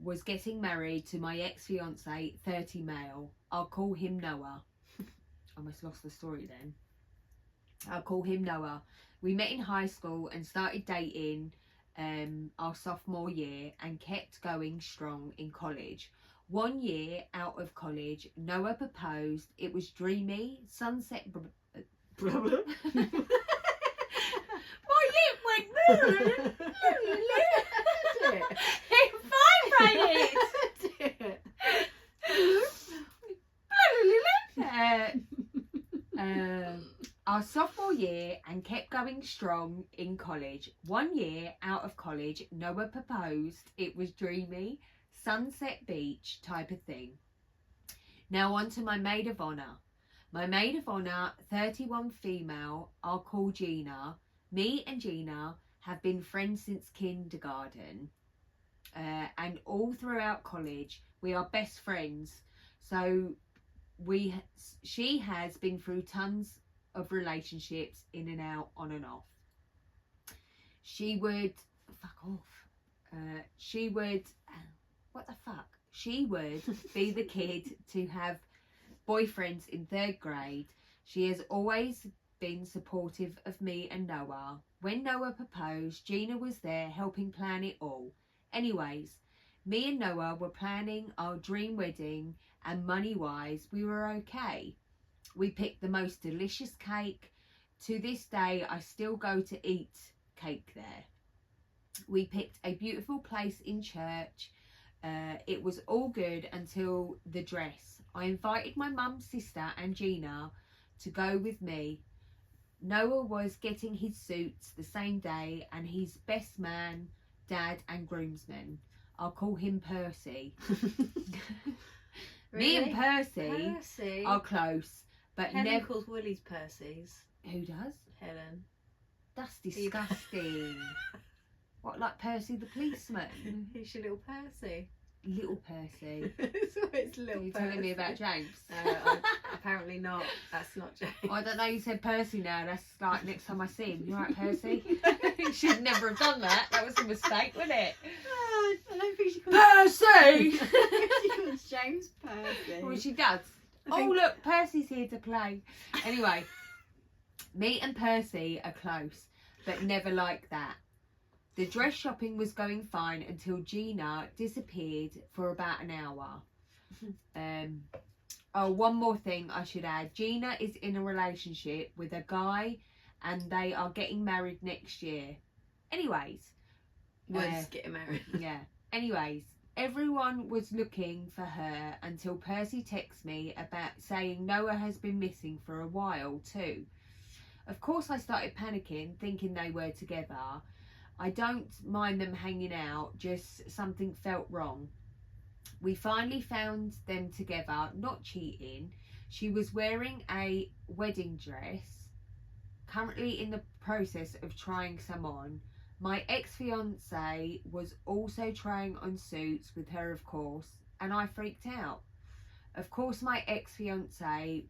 was getting married to my ex-fiance, 30 male. I'll call him Noah. I almost lost the story then. I'll call him Noah. We met in high school and started dating our sophomore year and kept going strong in college. 1 year out of college, Noah proposed. It was dreamy, sunset. My lip went. It vibrated. Our sophomore year and kept going strong in college. 1 year out of college, Noah proposed. It was dreamy, sunset beach type of thing. Now on to my maid of honour. My maid of honour, 31 female, I'll call Gina. Me and Gina have been friends since kindergarten, and all throughout college we are best friends. So she has been through tons of relationships, in and out, on and off. She would be the kid to have boyfriends in 3rd grade. She has always been supportive of me and Noah. When Noah proposed, Gina was there helping plan it all. Anyways, me and Noah were planning our dream wedding, and money-wise, we were okay. We picked the most delicious cake. To this day, I still go to eat cake there. We picked a beautiful place in church. It was all good until the dress. I invited my mum, sister and Gina to go with me. Noah was getting his suits the same day, and his best man, dad and groomsmen. I'll call him Percy. Me and Percy are close, but Helen never calls Willies Percy's. Who does? Helen. That's disgusting. What, like Percy the policeman? Who's your little Percy? Little Percy. It's little Are you Percy. telling me about James? Apparently not. That's not James. I don't know, you said Percy now. That's like next time I see him. You alright, Percy? You should never have done that. That was a mistake, wasn't it? I don't think she calls Percy! she calls James Percy. Well, she does. I think- Oh, look, Percy's here to play. Anyway, me and Percy are close, but never like that. The dress shopping was going fine until Gina disappeared for about an hour. Oh, one more thing I should add. Gina is in a relationship with a guy and they are getting married next year. Anyways. Was getting married. Yeah. Anyways, everyone was looking for her until Percy texted me about saying Noah has been missing for a while too. Of course I started panicking, thinking they were together. I don't mind them hanging out, just something felt wrong. We finally found them together, not cheating. She was wearing a wedding dress, currently in the process of trying some on. My ex-fiance was also trying on suits with her, of course, and I freaked out. Of course my ex-fiance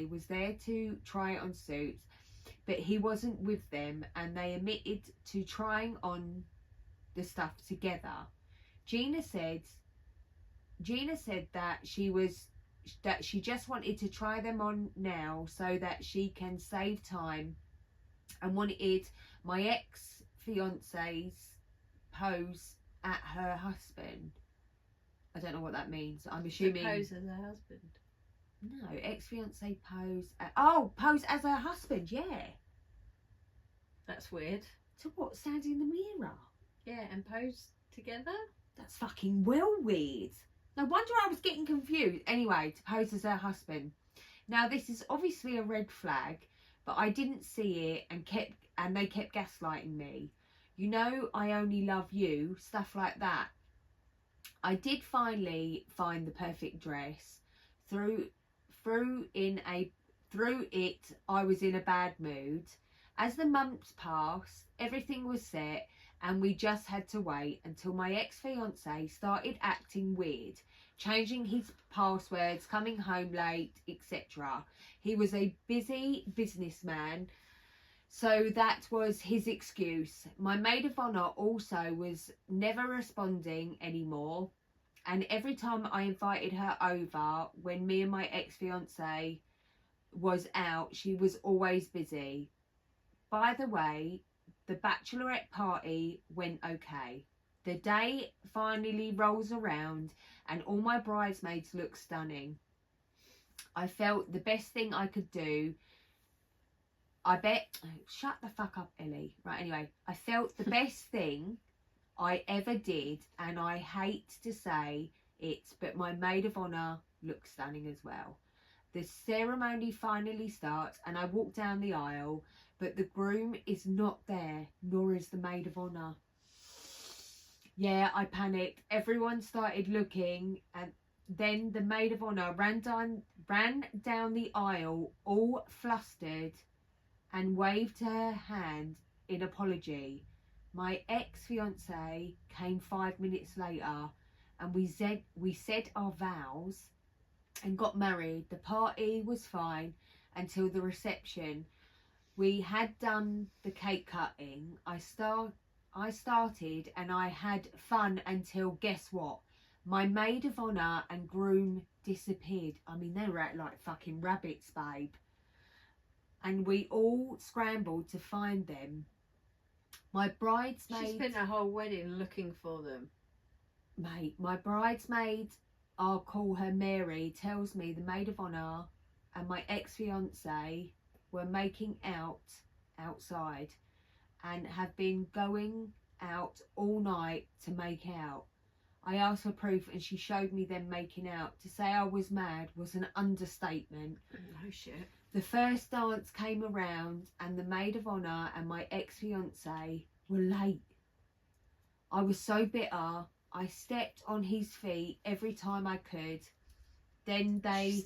was there to try on suits, but he wasn't with them, and they admitted to trying on the stuff together. Gina said that she just wanted to try them on now so that she can save time, and wanted my ex-fiance's pose at her husband. I don't know what that means. I'm assuming Pose as her husband. No, ex-fiance pose pose as her husband, yeah. That's weird. To what? Stand in the mirror? Yeah, and pose together? That's fucking well weird. No wonder I was getting confused. Anyway, to pose as her husband. Now this is obviously a red flag, but I didn't see it and they kept gaslighting me. You know, I only love you, stuff like that. I did finally find the perfect dress. Through it, I was in a bad mood. As the months passed, everything was set, and we just had to wait until my ex-fiance started acting weird. changing his passwords, coming home late, etc. He was a busy businessman, so that was his excuse. My maid of honour also was never responding anymore, and every time I invited her over when me and my ex-fiance was out, she was always busy. By the way, the bachelorette party went okay. The day finally rolls around and all my bridesmaids look stunning. I felt the best thing I could do. Shut the fuck up, Ellie. Right, anyway, I felt the best thing I ever did, and I hate to say it, but my maid of honour looks stunning as well. The ceremony finally starts and I walk down the aisle, but the groom is not there, nor is the maid of honour. Yeah, I panicked. Everyone started looking, and then the maid of honour ran down the aisle all flustered and waved her hand in apology. My ex-fiance came 5 minutes later, and we said our vows and got married. The party was fine until the reception. We had done the cake cutting. I started and I had fun until, guess what? My maid of honour and groom disappeared. I mean, they were out like fucking rabbits, babe. And we all scrambled to find them. My bridesmaid... She spent her whole wedding looking for them. Mate, my bridesmaid, I'll call her Mary, tells me the maid of honour and my ex-fiance were making out outside and have been going out all night to make out. I asked for proof and she showed me them making out. To say I was mad was an understatement. No shit. The first dance came around and the maid of honour and my ex-fiance were late. I was so bitter. I stepped on his feet every time I could. Then they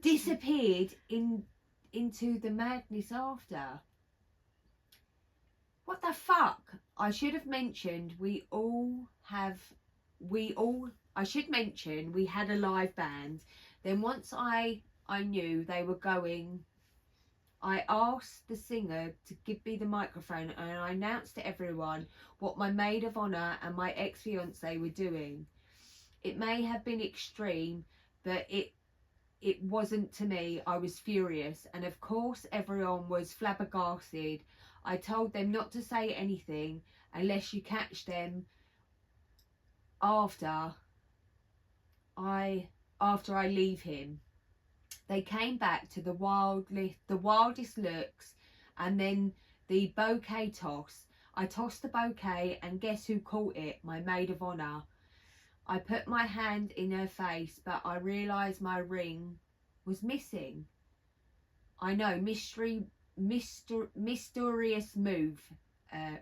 disappeared into the madness after. What the fuck? I should have mentioned I should mention we had a live band. Then once I knew they were going, I asked the singer to give me the microphone and I announced to everyone what my maid of honour and my ex-fiance were doing. It may have been extreme, but it wasn't to me. I was furious, and of course everyone was flabbergasted. I told them not to say anything unless you catch them after I leave him. They came back to the wildest looks, and then the bouquet toss. I tossed the bouquet and guess who caught it? My maid of honour. I put my hand in her face, but I realised my ring was missing. I know, mysterious move,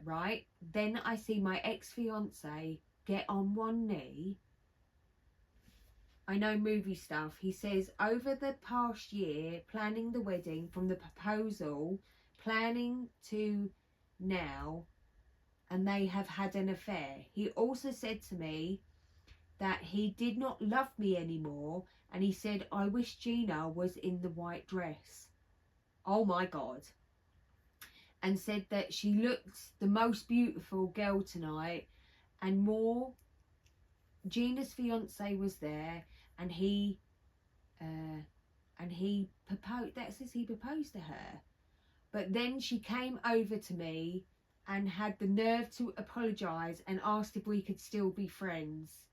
right? Then I see my ex-fiance get on one knee. I know movie stuff. He says, over the past year, planning the wedding, from the proposal, planning to now, and they have had an affair. He also said to me that he did not love me anymore, and he said, I wish Gina was in the white dress. Oh my God. And said that she looked the most beautiful girl tonight, and more. Gina's fiance was there, and he proposed. That says he proposed to her. But then she came over to me and had the nerve to apologise and asked if we could still be friends,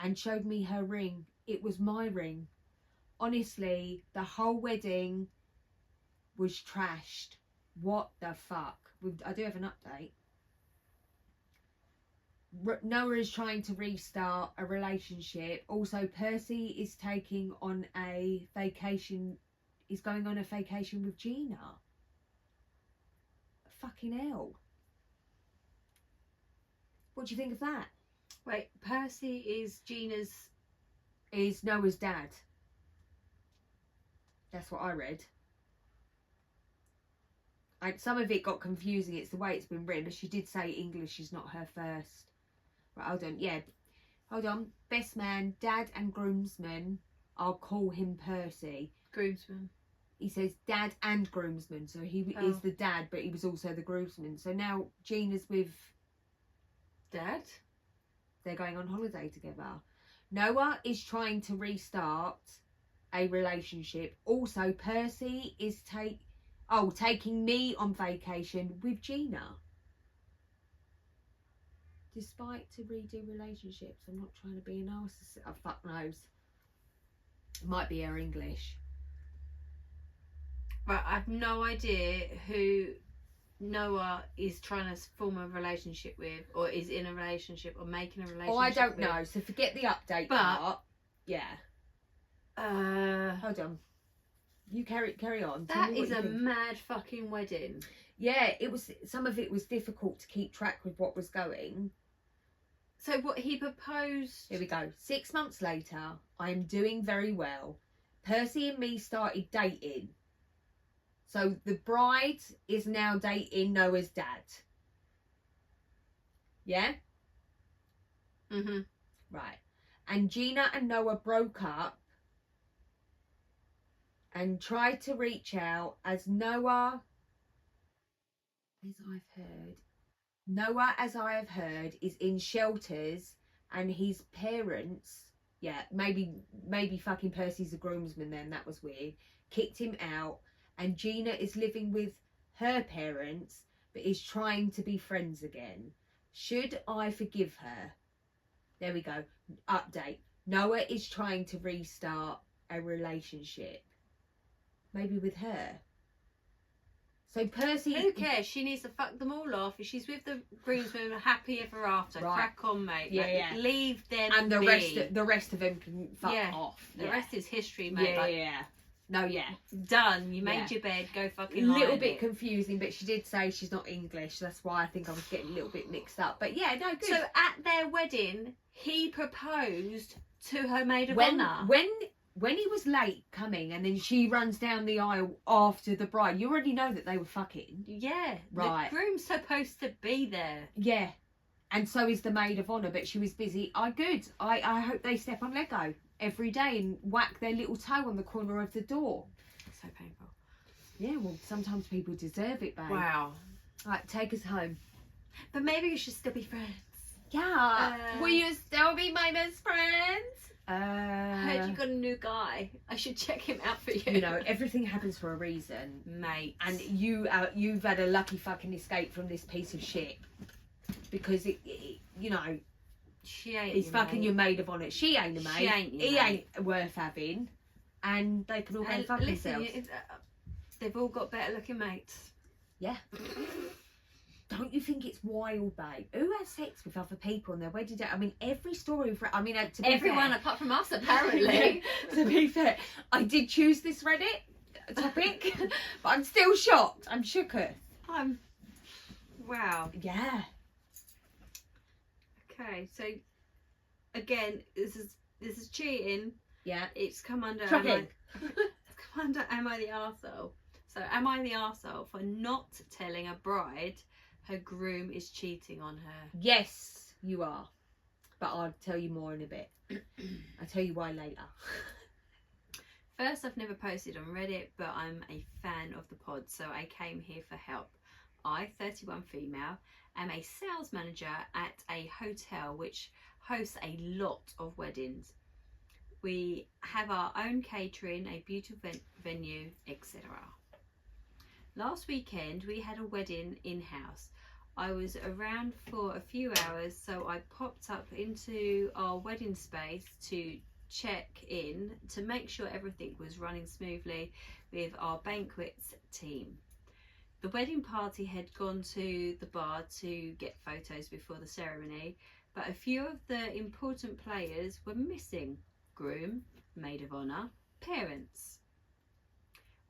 and showed me her ring. It was my ring. Honestly, the whole wedding was trashed. What the fuck? I do have an update. Noah is trying to restart a relationship. Also, Percy is taking on a vacation. He's going on a vacation with Gina. Fucking hell. What do you think of that? Wait, Percy is Noah's dad. That's what I read. Some of it got confusing. It's the way it's been written, but she did say English is not her first. Right, hold on. Yeah, Hold on. Best man, dad and groomsman. I'll call him Percy. Groomsman. He says dad and groomsman. So he is the dad, but he was also the groomsman. So now Gina's with Dad? They're going on holiday together. Noah is trying to restart a relationship. Also, Percy is taking me on vacation with Gina. Despite to redo relationships. I'm not trying to be a narcissist. Oh, fuck knows. Might be her English. Right, I have no idea who Noah is trying to form a relationship with, or is in a relationship, or making a relationship. Oh, I don't with. know. So forget the update But, part. Yeah. Hold on. You carry on. That is a mad fucking wedding. Yeah, it was. Some of it was difficult to keep track with what was going. So what he proposed. Here we go. 6 months later, I am doing very well. Percy and me started dating. So the bride is now dating Noah's dad. Yeah? Mhm. Right. And Gina and Noah broke up and tried to reach out as Noah, as I have heard, is in shelters and his parents, maybe fucking Percy's a groomsman then, that was weird, kicked him out, and Gina is living with her parents but is trying to be friends again. Should I forgive her? There we go. Update. Noah is trying to restart a relationship. Maybe with her. So Percy... Who cares? She needs to fuck them all off. If she's with the groomsmen, happy ever after. Right. Crack on, mate. Yeah. Leave them And the be. rest of them can fuck off. The rest is history, mate. Done. You made your bed. Go fucking lie. A little bit confusing, but she did say she's not English. That's why I think I was getting a little bit mixed up. But yeah, no, good. So at their wedding, he proposed to her maid of honour. When he was late coming and then she runs down the aisle after the bride, you already know that they were fucking. Yeah. Right. The groom's supposed to be there. Yeah. And so is the maid of honour, but she was busy. I hope they step on Lego every day and whack their little toe on the corner of the door. So painful. Yeah, well, sometimes people deserve it, babe. Wow. Right, take us home. But maybe you should still be friends. Yeah. Will you still be my best friends? I heard you got a new guy. I should check him out for you. You know, everything happens for a reason, mate. And you've had a lucky fucking escape from this piece of shit, because it you know, he's fucking your maid of honour. She ain't a mate. She ain't your he mate. ain't worth having, and they can all go fuck themselves. They've all got better looking mates. Yeah. Don't you think it's wild, babe? Who has sex with other people on their wedding day? I mean, every story... to be Everyone fair, apart from us, apparently. to be fair, I did choose this Reddit topic, but I'm still shocked. I'm shooketh. Wow. Yeah. Okay, so again, this is cheating. Yeah. It's come under... Shocking. Am I the arsehole? So am I the arsehole for not telling a bride her groom is cheating on her? Yes, you are. But I'll tell you more in a bit. I'll tell you why later. First, I've never posted on Reddit, but I'm a fan of the pod, so I came here for help. I, 31 female, am a sales manager at a hotel which hosts a lot of weddings. We have our own catering, a beautiful venue, etc. Last weekend, we had a wedding in-house. I was around for a few hours, so I popped up into our wedding space to check in to make sure everything was running smoothly with our banquets team. The wedding party had gone to the bar to get photos before the ceremony, but a few of the important players were missing: groom, maid of honour, parents.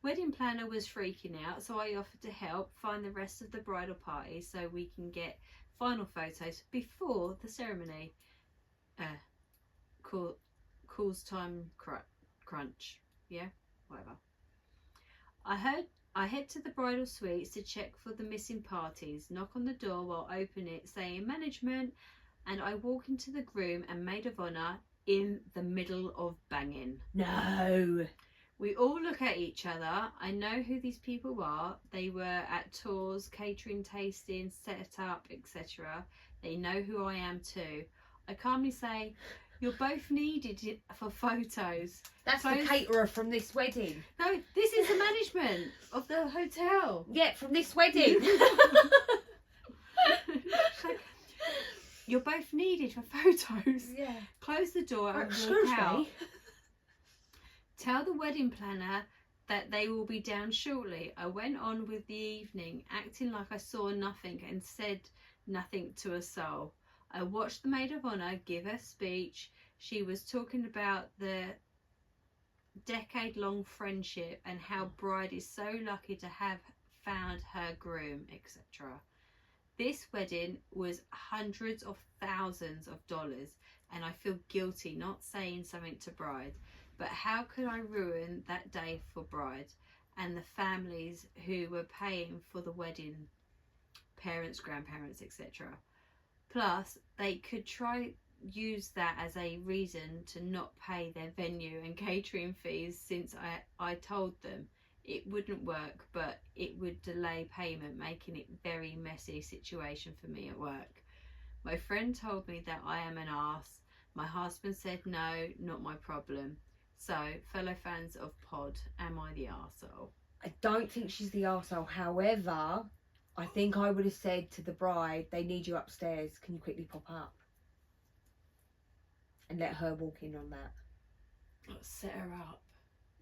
Wedding planner was freaking out, so I offered to help find the rest of the bridal party so we can get final photos before the ceremony. Calls time crunch. Yeah, whatever. I head to the bridal suites to check for the missing parties, knock on the door while open it saying management, and I walk into the groom and maid of honour in the middle of banging. No. We all look at each other. I know who these people are. They were at tours, catering, tasting, set up, etc. They know who I am too. I calmly say, "You're both needed for photos." That's the caterer from this wedding. No, this is the management of the hotel. Yeah, from this wedding. You're both needed for photos. Yeah. Close the door and Excuse walk out. me. Tell the wedding planner that they will be down shortly. I went on with the evening, acting like I saw nothing and said nothing to a soul. I watched the maid of honour give her speech. She was talking about the decade-long friendship and how bride is so lucky to have found her groom, etc. This wedding was hundreds of thousands of dollars, and I feel guilty not saying something to bride. But how could I ruin that day for bride and the families who were paying for the wedding, parents, grandparents, etc. Plus, they could use that as a reason to not pay their venue and catering fees, since I told them it wouldn't work, but it would delay payment, making it very messy situation for me at work. My friend told me that I am an arse. My husband said no, not my problem. So, fellow fans of Pod, am I the arsehole? I don't think she's the arsehole. However, I think I would have said to the bride, they need you upstairs. Can you quickly pop up? And let her walk in on that. Set her up.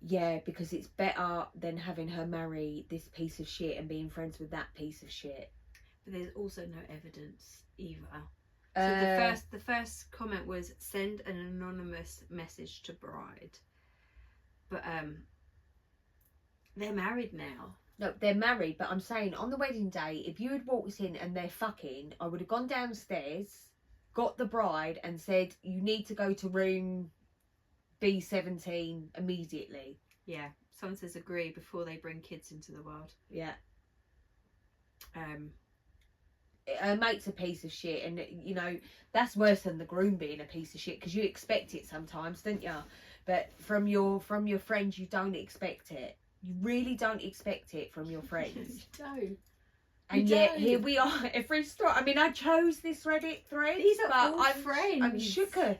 Yeah, because it's better than having her marry this piece of shit and being friends with that piece of shit. But there's also no evidence either. So the first comment was, send an anonymous message to bride. But they're married now. No, they're married, but I'm saying on the wedding day, if you had walked in and they're fucking, I would have gone downstairs, got the bride and said, you need to go to room B17 immediately. Yeah, someone says agree before they bring kids into the world. Yeah. Her mate's a piece of shit, and you know that's worse than the groom being a piece of shit, because you expect it sometimes, don't you? But from your friends, you don't expect it. You really don't expect it from your friends. You don't. And yet here we are every story. I mean, I chose this Reddit thread. These are but all friends. I'm shooketh.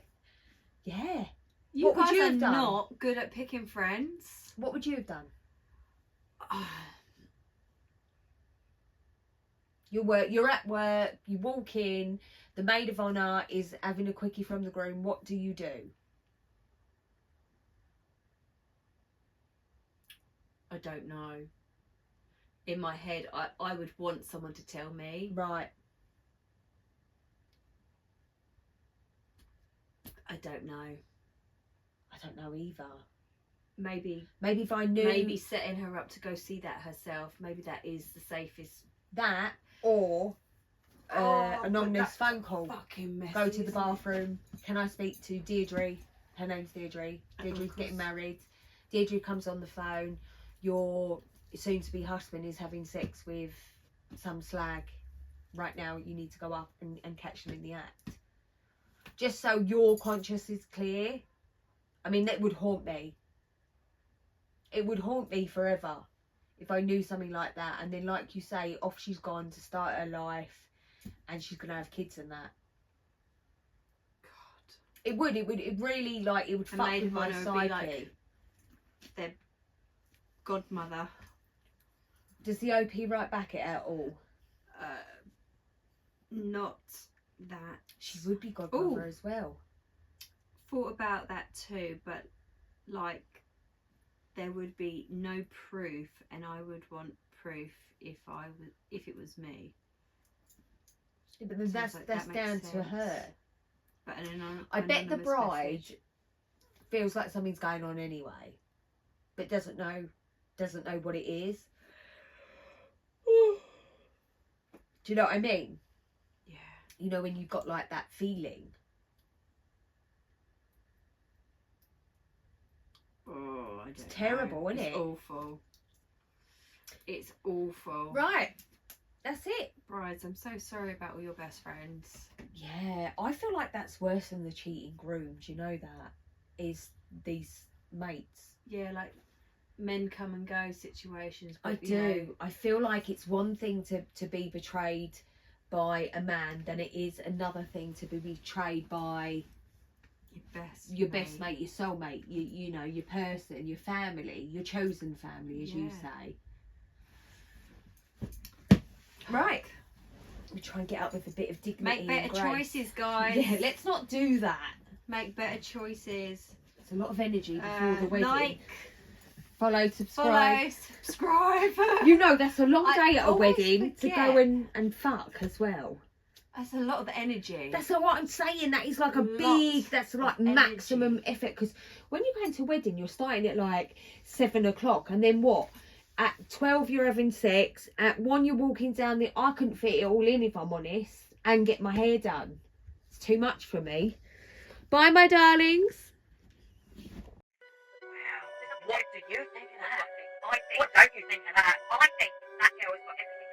Yeah. You What would guys you are have done? not good at picking friends. What would you have done? You're at work, you walk in, the maid of honour is having a quickie from the groom. What do you do? I don't know. In my head, I would want someone to tell me. Right. I don't know. I don't know either. Maybe if I knew. Maybe setting her up to go see that herself. Maybe that is the safest. That, or anonymous phone call. Fucking messy, Go to the isn't it? bathroom. Can I speak to Deirdre? Her name's Deirdre. Deirdre's getting married. Deirdre comes on the phone. Your soon-to-be husband is having sex with some slag. Right now, you need to go up and catch them in the act. Just so your conscience is clear. I mean, that would haunt me. It would haunt me forever if I knew something like that. And then, like you say, off she's gone to start her life, and she's going to have kids and that. God. It really, like, it would fuck with my psyche. Like their godmother. Does the OP write back at all? Not that. She would be godmother as well. Thought about that too, but like there would be no proof, and I would want proof if it was me. Yeah, but that's down to her. But I bet the anonymous bride message. feels like something's going on anyway, but doesn't know what it is. Do you know what I mean? Yeah. You know, when you've got like that feeling. Oh, It's terrible, isn't it? It's awful. It's awful. Right. That's it. Brides, I'm so sorry about all your best friends. Yeah, I feel like that's worse than the cheating grooms. You know that is these mates. Yeah, like men come and go situations. I But, you know, do. I feel like it's one thing to be betrayed by a man than it is another thing to be betrayed by your best mate, your soulmate, you know, your person, your family, your chosen family, as you say. Right. We try and get up with a bit of dignity. Make better and grace. choices, guys. Yeah, let's not do that. Make better choices. It's a lot of energy before the wedding. Like, Follow, subscribe. Subscribe. You know, that's a long I day at a always wedding to forget. go and fuck as well. That's a lot of energy. That's not what I'm saying. That is like a Lots big, that's like of maximum energy. effort. Because when you go into a wedding, you're starting at like 7 o'clock. And then what? At 12, you're having sex. At 1, you're walking down the... I couldn't fit it all in, if I'm honest. And get my hair done. It's too much for me. Bye, my darlings. Wow. What do you think of that? What don't you think of that? I think that girl has got everything